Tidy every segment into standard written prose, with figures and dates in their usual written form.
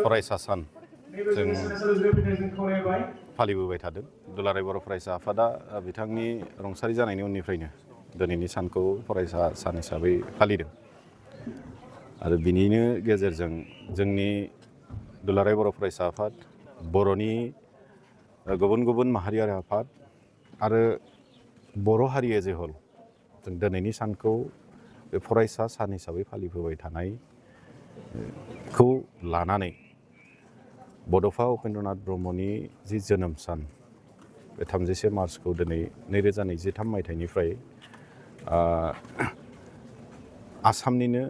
फरायसा सान जों फालिबोबाय थादों। दुलाराय बर' फरायसा आफादा बिथांनि रुंसारि जानायनि उननिफ्रायनो दिनैनि सानखौ फरायसा सान हिसाबै फालिदों आरो बिनिनो गेजेरजों जोंनि दुलाराय बर' फरायसा आफाद, बर'नि गुबुन गुबुन माहारियारि आफाद आरो बर' हारि एज ए हल जों दिनैनि सानखौ बे फरायसा सान हिसाबै फालिबोबाय थानायखौ लानानै बड'फा उपेन्द्रनाथ ब्रह्मनि जि जोनोम सान बे 31 मार्चखौ दिनै 2023 मायथाइनिफ्राय आसामनिनो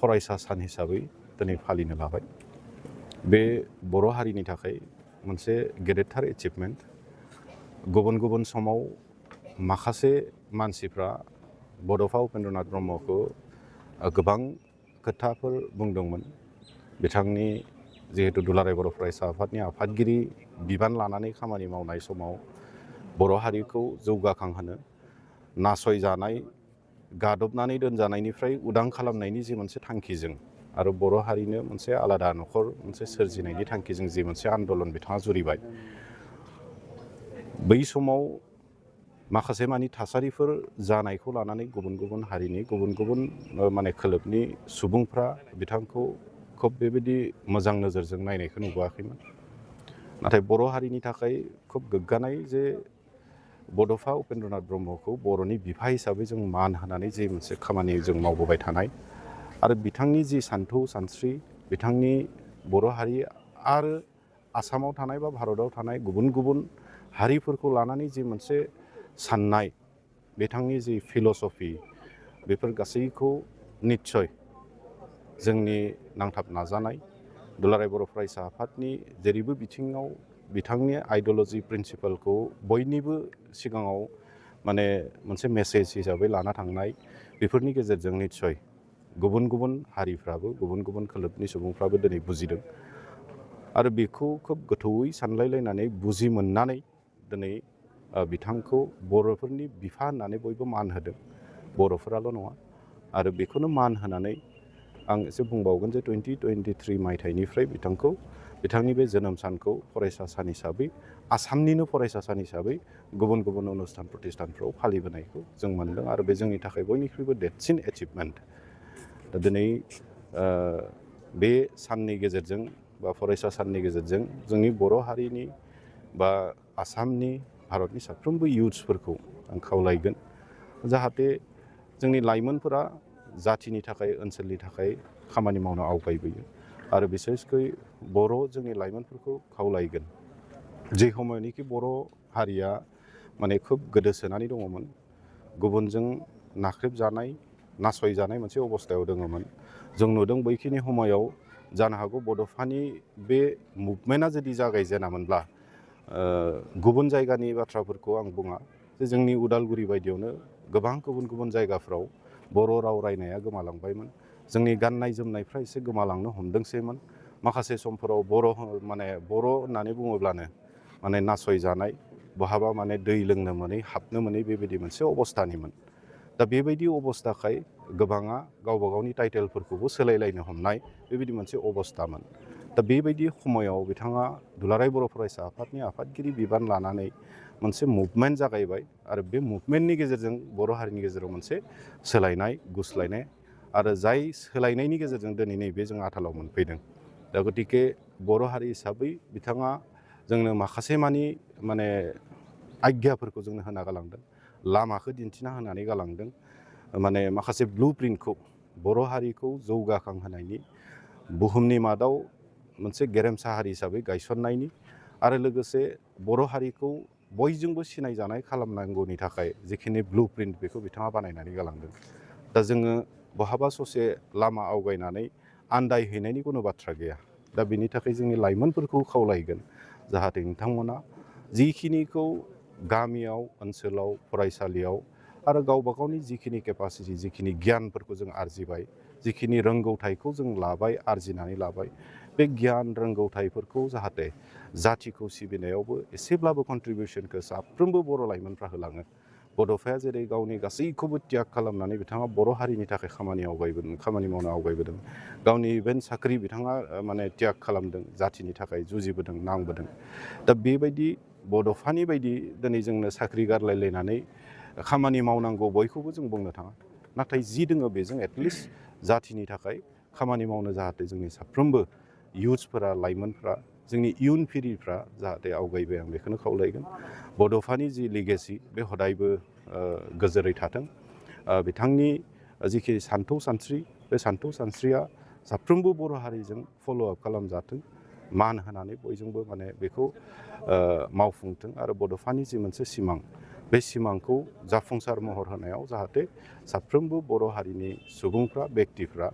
फरायसा सान हिसाबै दिनै फालिनो लाबाय। बे बर' हारिनि थाखाय मोनसे गेदेरथार एचिभमेन्ट। गुबुन गुबुन समाव माखासे मानसिफ्रा बड'फा उपेन्द्रनाथ ब्रह्मखौ गोबां खोथाफोर बुंदोंमोन। बिथांनि जिहेतु दुलाराय बर' फरायसा आफादनि आफादगिरि बिबान लानानै खामानि मावनाय समाव बर' हारिखौ जौगाखांहोनो, नासयजानाय, गादबनानै दोनजानायनिफ्राय उदां खालामनायनि जि मोनसे थांखिजों आरो बर' हारिनो मोनसे आलादा न'खर मोनसे सोरजिनायनि थांखिजों जि मोनसे आन्दलन बिथाङा जुरिबाय, बै समाव माखासे मानि थासारिफोर जानायखौ लानानै गुबुन गुबुन हारिनि गुबुन गुबुन खोलोबनि सुबुंफ्रा बिथांखौ खोब बेबायदि मोजां नोजोरजों नायनायखौ नुबोआखैमोन। नाथाय बर' हारिनि थाखाय खोब गोग्गानाय जे बड'फा उपेन्द्रनाथ ब्रह्मखौ बर'नि बिफा हिसाबै जों मान होनानै जे मोनसे खामानि जों मावबोबाय थानाय आरो बिथांनि जि सान्थौ सानस्रि, बिथांनि बर' हारि आरो आसामाव थानाय बा भारताव थानाय गुबुन गुबुन हारिफोरखौ लानानै जि मोनसे साननाय, बिथांनि जि फिल'सफि, बेफोर गासैखौ निस्सय जोंनि नांथाब नाजानाय दुलाराय बर' फरायसा आफादनि जेरैबो बिथिङाव बिथांनि आइडिय'लजि प्रिन्सिपालखौ बयनिबो सिगाङाव मोनसे मेसेज हिसाबै लाना थांनाय, बेफोरनि गेजेरजों निस्सय गुबुन गुबुन हारिफ्राबो गुबुन गुबुन खोलोबनि सुबुंफ्राबो दिनै बुजिदों आरो बेखौ खोब गोथौयै सानलायलायनानै बुजि मोननानै दिनै बिथांखौ बर'फोरनि बिफा होननानै बयबो मान होदों। बर'फोराल' नङा आरो बेखौनो मान होनानै आं एसे बुंबावगोन जे 2023 मायथाइनिफ्राय बिथांनि बे जोनोम सानखौ फरायसा सान हिसाबै, आसामनिनो फरायसा सान हिसाबै गुबुन गुबुन अनुस्थान प्रतिष्ठानफ्राव फालिबोनायखौ जों मोन्दों आरो बे जोंनि थाखाय बयनिख्रुइबो देरसिन एचिभमेन्ट। दा दिनै बे साननि गेजेरजों बा फरायसा साननि गेजेरजों जोंनि बर' हारिनि बा आसामनि, भारतनि साफ्रोमबो इयुथ्सफोरखौ आं खावलायगोन जाहाथे जोंनि लाइमोनफोरा जाथिनि थाखाय, ओनसोलनि थाखाय खामानि मावनो आवगायबोयो आरो बिसेसकै जोंनि लाइमोनफोरखौ खावलायगोन जे समावनोखि बर' हारिया खोब गोदोसोनानै दङमोन, गुबुनजों नाख्रेबजानाय, नासयजानाय मोनसे अबस्थायाव दङमोन। जों नुदों बैखिनि समायाव जानो हागौ बड'फानि बे मुभमेन्टआ जुदि जागायजेनामोनब्ला गुबुन जायगानि बाथ्राफोरखौ आं बुङा जे जोंनि उदालगुरि बायदियावनो गोबां गुबुन गुबुन जायगाफ्राव बर' राव रायनाया गोमालांबायमोन। जोंनि गाननाय जोमनायफ्रा एसे गोमालांनो हमदोंसैमोन। माखासे समफोराव बर' होननानै बुङोब्लानो नासयजानाय, बहाबा दै लोंनो मोनै, हाबनो मोनै बेबायदि मोनसे अबस्थानिमोन। दा बेबायदि अबस्थाखाय गोबाङा गावबा गावनि टाइटेलफोरखौबो सोलायलायनो हमनाय बेबायदि मोनसे अबस्थामोन। दा बेबायदि समायाव बिथाङा दुलाराय बर' फरायसा आफादनि आफादगिरि बिबान लानानै मोनसे मुभमेन्ट जागायबाय आरो बे मुभमेन्टनि गेजेरजों बर' हारिनि गेजेराव मोनसे सोलायनाय, गुस्लायनाय आरो जाय सोलायनायनि गेजेरजों दिनै नैबे जों आथालाव मोनफैदों। दा गतिके बर' हारि हिसाबै बिथाङा जोंनो माखासे आज्ञाफोरखौ जोंनो होना गालांदों, लामाखौ दिन्थिना होनानै गालांदों, माखासे ब्लु प्रिन्टखौ बर' हारिखौ जौगाखांहोनायनि, बुहुमनि मादाव मोनसे गेरेमसा हारि हिसाबै गायसननायनि आरो लोगोसे बर' हारिखौ बयजोंबो सिनायजानाय खालामनांगौनि थाखाय जिखिनि ब्लु प्रिन्ट बेखौ बिथाङा बानायनानै गालांदों। दा जोङो बहाबा ससे लामा आवगायनानै आन्दायहैनायनि खुनु बाथ्रा गैया। दा बेनि थाखाय जोंनि लाइमोनफोरखौ खावलायगोन जाहाथे नोंथांमोना जिखिनिखौ गामियाव, ओनसोलाव, फरायसालियाव आरो गावबा गावनि जिखिनि केपासिटि, जिखिनि गियानफोरखौ जों आरजिबाय, जिखिनि रोंगौथायखौ जों आरजिनानै लाबाय, बे गियान रोंगौथायफोरखौ जाहाथे जाथिखौ सिबिनायावबो एसेब्लाबो कन्ट्रिबिउसनखौ साफ्रोमबो बर' लाइमोनफ्रा होलाङो। बड'फाया जेरै गावनि गासैखौबो त्याग खालामनानै बिथाङा बर' हारिनि थाखाय खामानि मावनो आवगायबोदों। गावनि इभेन साख्रि बिथाङा माने त्याग खालामदों, जाथिनि थाखाय जुजिबोदों, नांबोदों। दा बेबायदि बड'फानि बायदि दिनै जोंनो साख्रि गारलायलायनानै खामानि मावनांगौ बयखौबो जों बुंनो थाङा। नाथाय जि दोङो बेजों एटलिस्ट जाथिनि थाखाय खामानि मावनो जाहाथे जोंनि साफ्रोमबो इयुथ्सफोरा, लाइमोनफ्रा, जोंनि इयुन फिरिफ्रा जाहाथे आवगायबाय, आं बेखौनो खावलायगोन। बड'फानि जि लिगेसि बे हदायबो गोजोरै थाथों। बिथांनि जिखि सान्थौ सानस्रि, बे सान्थौ सानस्रिया साफ्रोमबो बर' हारिजों फल'आप खालामजाथों, मान होनानै बयजोंबो माने बेखौ मावफुंथों। आरो बड'फानि जि मोनसे सिमां, बे सिमांखौ जाफुंसार महर होनायाव जाहाथे साफ्रोमबो बर' हारिनि सुबुंफ्रा, बेक्तिफ्रा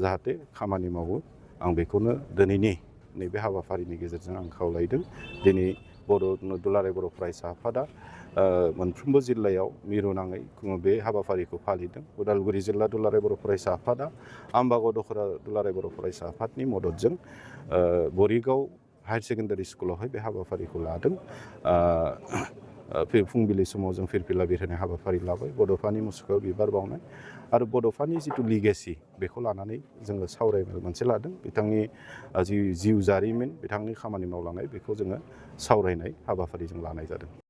जाहाथे खामानि मावो, आं बेखौनो दिनैनि नैबे हाबाफारिनि गेजेरजों आं खावलायदों। दिनै दुलाराय बर' फरायसा आफादा मोनफ्रोमबो जिल्लायाव मिरु नाङै बे हाबाफारिखौ फालिदों। उदालगुरि जिल्ला दुलाराय बर' फरायसा आफादा आम्बागाव दख'रा दुलाराय बर' फरायसा आफादनि मददजों बरिगाव हायार सेकेन्डारि स्कुलावहाय बे हाबाफारिखौ लादों। फुंबिलि समाव जों फिरफिला बिरहोनाय हाबाफारि लाबाय, बड'फानि मुसुखायाव बिबार बावनाय आरो बड'फानि जिथु लिगेसि बेखौ लानानै जोङो सावरायनो मोनसे लादों। बिथांनि जि जिउ जारिमिन, बिथांनि खामानि मावलांनाय, बेखौ जोङो सावरायनाय हाबाफारि जों लानाय जादों।